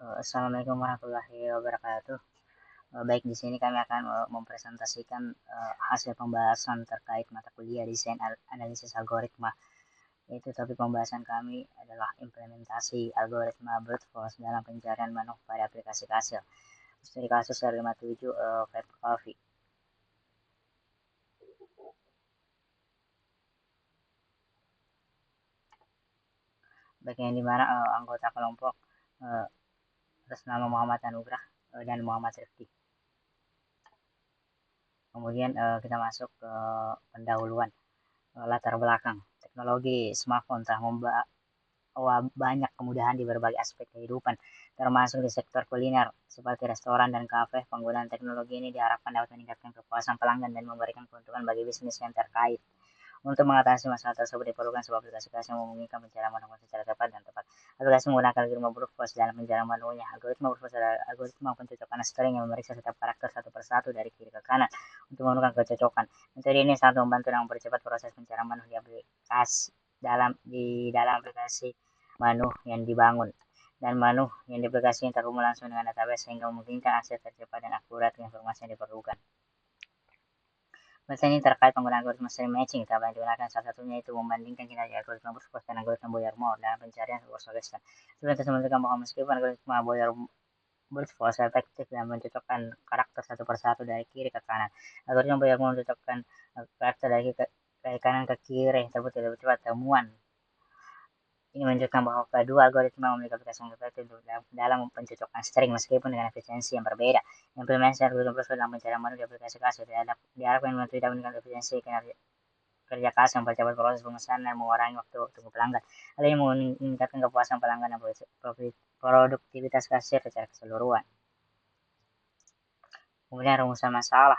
Assalamualaikum warahmatullahi wabarakatuh. Baik, di sini kami akan mempresentasikan hasil pembahasan terkait mata kuliah desain analisis algoritma. Yaitu topik pembahasan kami adalah implementasi algoritma brute force dalam pencarian menu pada aplikasi kasir. Studi kasus R57 Vape Coffee. Baik, yang dimana anggota kelompok uh, atas nama Muhammad Anugrah dan Muhammad Rifki. Kemudian kita masuk ke pendahuluan. Latar belakang teknologi smartphone telah membawa banyak kemudahan di berbagai aspek kehidupan, termasuk di sektor kuliner seperti restoran dan kafe. Penggunaan teknologi ini diharapkan dapat meningkatkan kepuasan pelanggan dan memberikan keuntungan bagi bisnis yang terkait. Untuk mengatasi masalah tersebut diperlukan sebuah aplikasi yang memungkinkan pencarian menu secara tepat dan tepat. Aplikasi menggunakan algoritma brute force dalam pencarian menunya. Algoritma brute force adalah algoritma pencocokan string yang memeriksa setiap karakter satu persatu dari kiri ke kanan untuk menemukan kecocokan. Metode ini sangat membantu dalam mempercepat proses pencarian menu di dalam aplikasi menu yang dibangun dan menu yang diaplikasikan terhubung langsung dengan database sehingga memungkinkan akses tercepat dan akurat ke informasi yang diperlukan. Ini terkait penggunaan algoritma string matching, tahap yang digunakan salah satunya itu membandingkan kinerja algoritma brute force dan algoritma Boyer-Moore dalam pencarian sebuah solution. Sebenarnya menunjukkan bahwa meskipun algoritma brute force efektif dalam mencocokkan karakter satu persatu dari kiri ke kanan, algoritma Boyer-Moore mencocokkan karakter dari kanan ke kiri terbukti lebih cepat temuan. Ini menunjukkan bahwa kedua algoritma memiliki aplikasi yang efektif dalam pencocokan string meskipun dengan efisiensi yang berbeda. Implementasi algoritma brute force dalam pencarian menu di aplikasi kasir diharapkan tidak meningkatkan efisiensi kerja keras yang mempercepat proses pemesanan dan mengurangi waktu tunggu pelanggan. Hal ini meningkatkan kepuasan pelanggan dan produktivitas kasir secara keseluruhan. Kemudian rumusan masalah.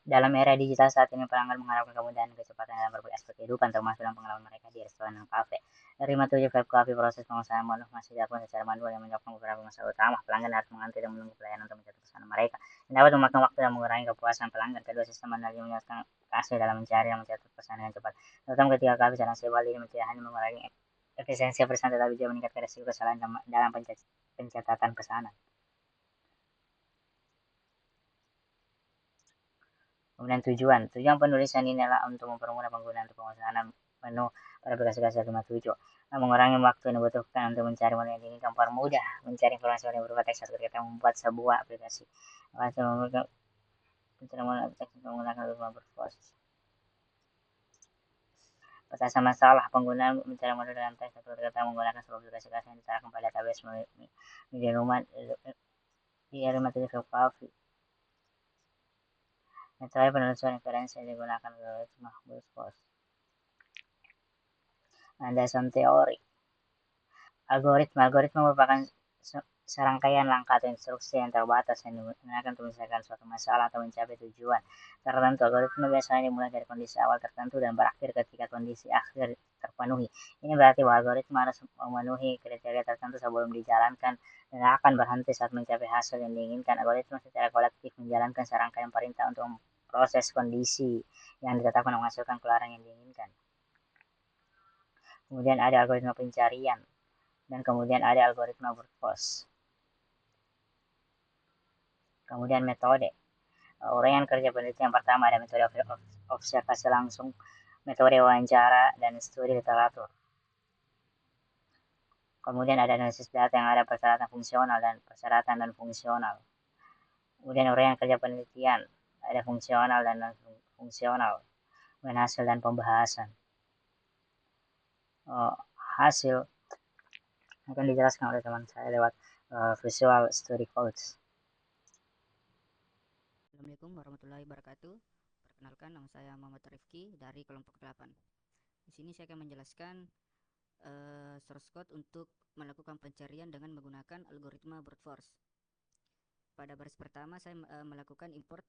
Dalam era digital saat ini, pelanggan mengharapkan kemudahan dan kecepatan dalam berbagai aspek kehidupan, termasuk dalam pengalaman mereka di restoran dan kafe. Dari 57 Vape Coffee, proses pemesanan menu masih dilakukan secara manual yang menyebabkan beberapa masalah utama. Pelanggan harus mengantri dan menunggu pelayanan untuk mencatat pesanan mereka, yang dapat memakan waktu dan mengurangi kepuasan pelanggan. Kedua sistem analisis menyebabkan hasil dalam mencari dan mencatat pesanan dengan cepat. Terutama ketika kafe sedang sibuk, ini tidak hanya mengurangi efisiensi pesan, tetapi juga meningkatkan risiko kesalahan dalam pencatatan pesanan. Kemudian tujuan penulisan ini adalah untuk mempermudah penggunaan untuk pemesanan menu pada aplikasi kasir 57, mengurangi waktu yang dibutuhkan untuk mencari menu yang diinginkan, mempermudah mencari informasi yang berupa teks atau kita membuat sebuah aplikasi menggunakan algoritma brute force. Petasan masalah penggunaan mencari menu dengan teks atau kita menggunakan sebuah aplikasi kasir yang diserahkan pada database media rumah di materi Coffee. Metode penelusuran referensi yang digunakan algoritma brute force. Landasan teori. Algoritma merupakan serangkaian langkah atau instruksi yang terbatas yang digunakan untuk menyelesaikan suatu masalah atau mencapai tujuan tertentu. Algoritma biasanya dimulai dari kondisi awal tertentu dan berakhir ketika kondisi akhir terpenuhi. Ini berarti bahwa algoritma harus memenuhi kriteria tertentu sebelum dijalankan dan akan berhenti saat mencapai hasil yang diinginkan. Algoritma secara kolektif menjalankan serangkaian perintah untuk proses kondisi yang ditetapkan menghasilkan keluaran yang diinginkan. Kemudian ada algoritma pencarian, dan kemudian ada algoritma brute force. Kemudian metode. Uraian kerja peneliti yang pertama ada metode observasi langsung, metode wawancara, dan studi literatur. Kemudian ada analisis data yang ada persyaratan fungsional dan persyaratan non fungsional. Kemudian uraian kerja penelitian ada fungsional dan non fungsional. Kemudian hasil dan pembahasan. Hasil akan dijelaskan oleh teman saya lewat Visual Study Codes. Assalamualaikum warahmatullahi wabarakatuh. Perkenalkan, nama saya Muhammad Rifki dari kelompok 8. Di sini saya akan menjelaskan source code untuk melakukan pencarian dengan menggunakan algoritma brute force. Pada baris pertama saya melakukan import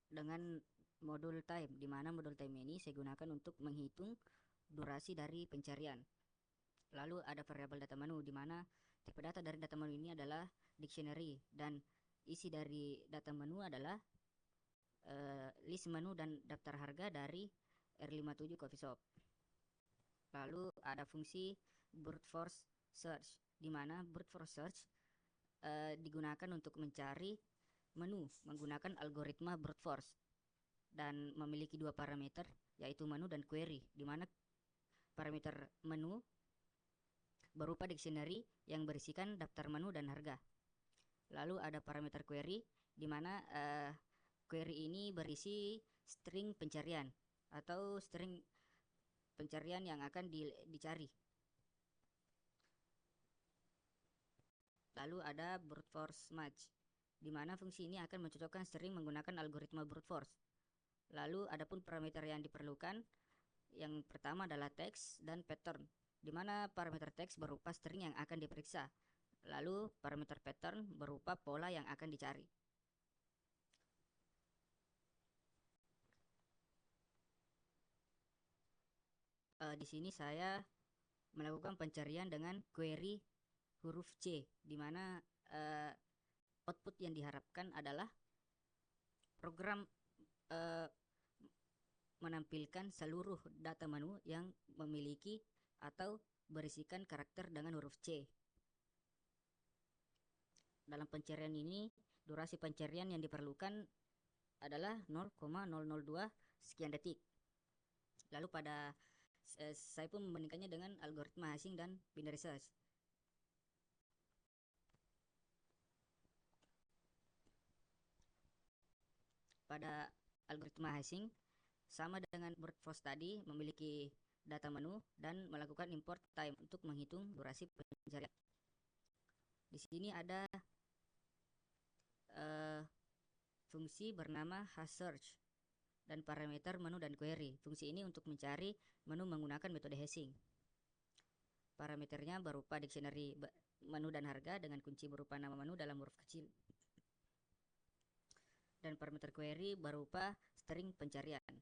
dengan modul time, di mana modul time ini saya gunakan untuk menghitung durasi dari pencarian. Lalu ada variabel data menu, di mana tipe data dari data menu ini adalah dictionary dan isi dari data menu adalah list menu dan daftar harga dari R57 Coffee Shop. Lalu ada fungsi brute force search, di mana brute force search digunakan untuk mencari menu menggunakan algoritma brute force dan memiliki dua parameter, yaitu menu dan query, di mana parameter menu berupa dictionary yang berisikan daftar menu dan harga. Lalu ada parameter query, di mana query ini berisi string pencarian atau string pencarian yang akan dicari. Lalu ada brute force match, di mana fungsi ini akan mencocokkan string menggunakan algoritma brute force. Lalu adapun parameter yang diperlukan, yang pertama adalah teks dan pattern, di mana parameter teks berupa string yang akan diperiksa. Lalu parameter pattern berupa pola yang akan dicari. Di sini saya melakukan pencarian dengan query huruf C, di mana output yang diharapkan adalah program menampilkan seluruh data menu yang memiliki atau berisikan karakter dengan huruf C. Dalam pencarian ini, durasi pencarian yang diperlukan adalah 0,002 sekian detik. Lalu saya pun membandingkannya dengan algoritma hashing dan binary search. Pada algoritma hashing, sama dengan brute force tadi, memiliki data menu dan melakukan import time untuk menghitung durasi pencarian. Di sini ada fungsi bernama hash search dan parameter menu dan query. Fungsi ini untuk mencari menu menggunakan metode hashing. Parameternya berupa dictionary menu dan harga dengan kunci berupa nama menu dalam huruf kecil. Dan parameter query berupa string pencarian.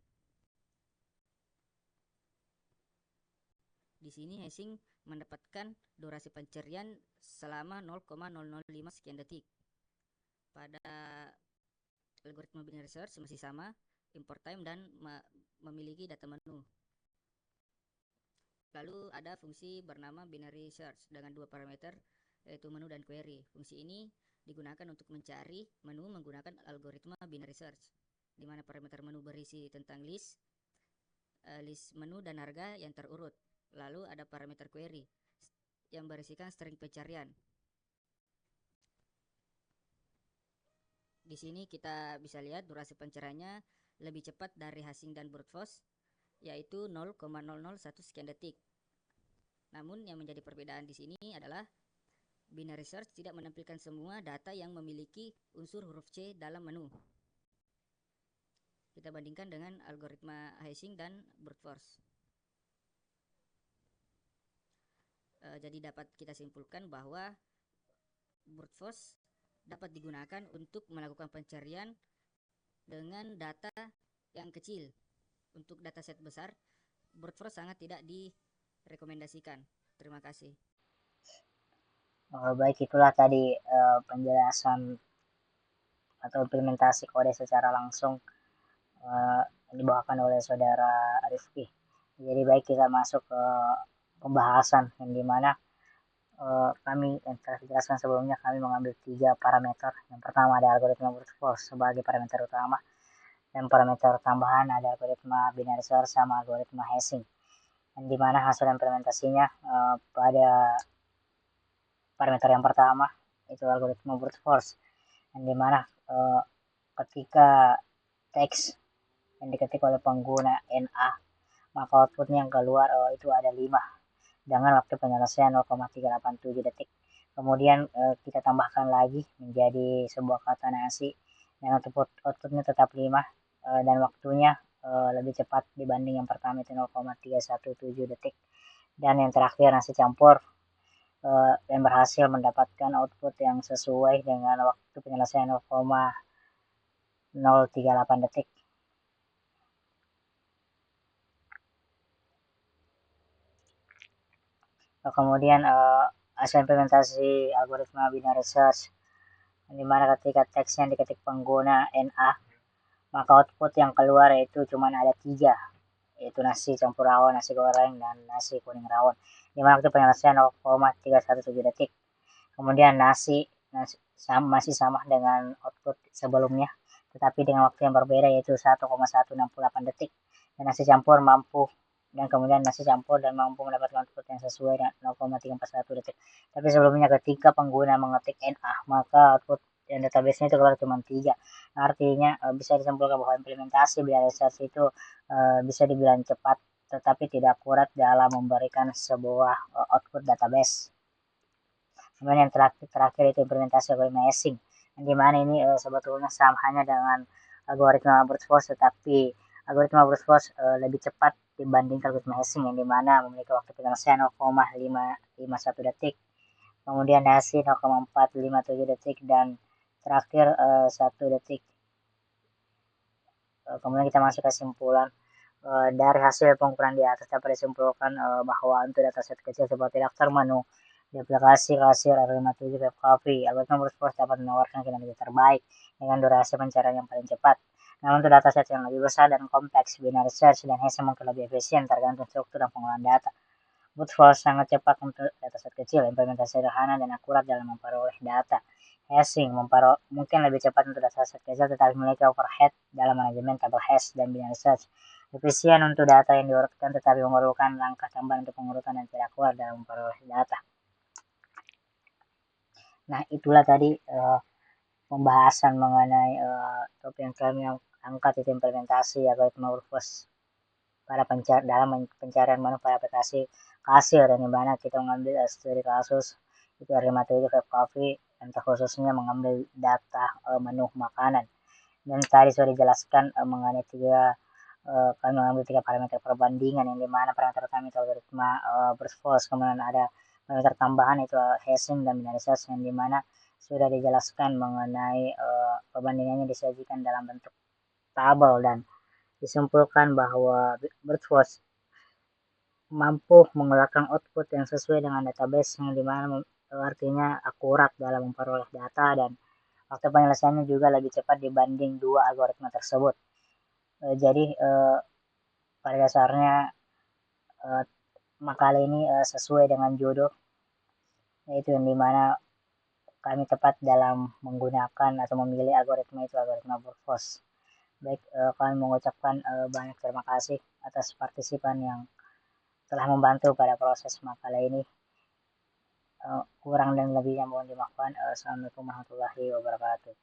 Di sini hashing mendapatkan durasi pencarian selama 0,005 sekian detik. Pada algoritma binary search masih sama, import time dan memiliki data menu. Lalu ada fungsi bernama binary search dengan dua parameter, yaitu menu dan query. Fungsi ini digunakan untuk mencari menu menggunakan algoritma binary search, di mana parameter menu berisi tentang list menu dan harga yang terurut. Lalu ada parameter query yang berisikan string pencarian. Di sini kita bisa lihat durasi pencariannya lebih cepat dari hashing dan brute force, yaitu 0,001 sekian detik. Namun yang menjadi perbedaan di sini adalah binary search tidak menampilkan semua data yang memiliki unsur huruf C dalam menu. Kita bandingkan dengan algoritma hashing dan brute force. Jadi dapat kita simpulkan bahwa brute force dapat digunakan untuk melakukan pencarian dengan data yang kecil. Untuk dataset besar, brute force sangat tidak direkomendasikan. Terima kasih. Baik, itulah tadi penjelasan atau implementasi kode secara langsung yang dibawakan oleh saudara Rifki. Jadi baik, kita masuk ke pembahasan yang dimana kami yang telah dijelaskan sebelumnya, kami mengambil 3 parameter. Yang pertama ada algoritma brute force sebagai parameter utama, dan parameter tambahan ada algoritma binary search sama algoritma hashing, yang dimana hasil implementasinya pada parameter yang pertama itu algoritma brute force, yang dimana ketika teks yang diketik oleh pengguna NA, maka outputnya yang keluar itu ada 5 dengan waktu penyelesaian 0,387 detik. Kemudian kita tambahkan lagi menjadi sebuah kata nasi, dan outputnya tetap 5 dan waktunya lebih cepat dibanding yang pertama itu 0,317 detik. Dan yang terakhir nasi campur, dan berhasil mendapatkan output yang sesuai dengan waktu penyelesaian 0,038 detik. Kemudian hasil implementasi algoritma binary search, di mana ketika teks yang diketik pengguna NA, maka output yang keluar itu cuma ada 3, yaitu nasi campur rawon, nasi goreng, dan nasi kuning rawon. Di mana waktu penyelesaian 0,317 detik. Kemudian masih sama dengan output sebelumnya, tetapi dengan waktu yang berbeda yaitu 1,168 detik. Dan kemudian nasi campur dan mampu mendapatkan output yang sesuai dengan 0,341 detik. Tapi sebelumnya ketika pengguna mengetik NA, maka output yang database-nya itu keluar cuma 3. Artinya bisa disimpulkan bahwa implementasi BI Research itu bisa dibilang cepat tetapi tidak akurat dalam memberikan sebuah output database. Kemudian yang terakhir itu implementasi algoritma hashing, di mana ini sebetulnya sama hanya dengan algoritma brute force, tetapi algoritma brute force lebih cepat dibandingkan algoritma hashing, yang dimana memiliki waktu penyelesaian 0,551 detik, kemudian hashing 0,457 detik, dan terakhir 1 detik. Kemudian kita masuk ke kesimpulan. Dari hasil pengukuran di atas dapat disimpulkan bahwa untuk dataset kecil seperti daftar menu di aplikasi kasir R57 Web Coffee, algoritma brute force dapat menawarkan kinerja terbaik dengan durasi pencarian yang paling cepat. Namun untuk dataset yang lebih besar dan kompleks, binary search dan hashing mungkin lebih efisien tergantung struktur dan pengolahan data. Brute force sangat cepat untuk dataset kecil, implementasi sederhana dan akurat dalam memperoleh data. Hashing mungkin lebih cepat untuk dataset kecil tetapi memiliki overhead dalam manajemen tabel hash dan binary search. Efisien untuk data yang diurutkan tetapi memerlukan langkah tambahan untuk pengurutan dan tidak kuat dalam memperoleh data. Nah, itulah tadi pembahasan mengenai topik yang kami angkat, itu implementasi algoritma brute force dalam pencarian menu pada aplikasi kasir, dan di mana kita mengambil studi kasus itu R57 Web Coffee dan khususnya mengambil data menu makanan. Dan tadi sudah dijelaskan mengenai kami mengambil 3 parameter perbandingan, yang dimana parameter utama itu algoritma brute force, kemudian ada parameter tambahan itu hashing dan binary search, yang dimana sudah dijelaskan mengenai perbandingannya disajikan dalam bentuk tabel, dan disimpulkan bahwa brute force mampu mengeluarkan output yang sesuai dengan database, yang dimana artinya akurat dalam memperoleh data, dan waktu penyelesaiannya juga lebih cepat dibanding 2 algoritma tersebut. Jadi pada dasarnya makalah ini sesuai dengan judul, yaitu yang dimana kami tepat dalam menggunakan atau memilih algoritma itu algoritma brute force. Baik, kami mengucapkan banyak terima kasih atas partisipan yang telah membantu pada proses makalah ini. Kurang dan lebihnya mohon dimaafkan. Assalamualaikum warahmatullahi wabarakatuh.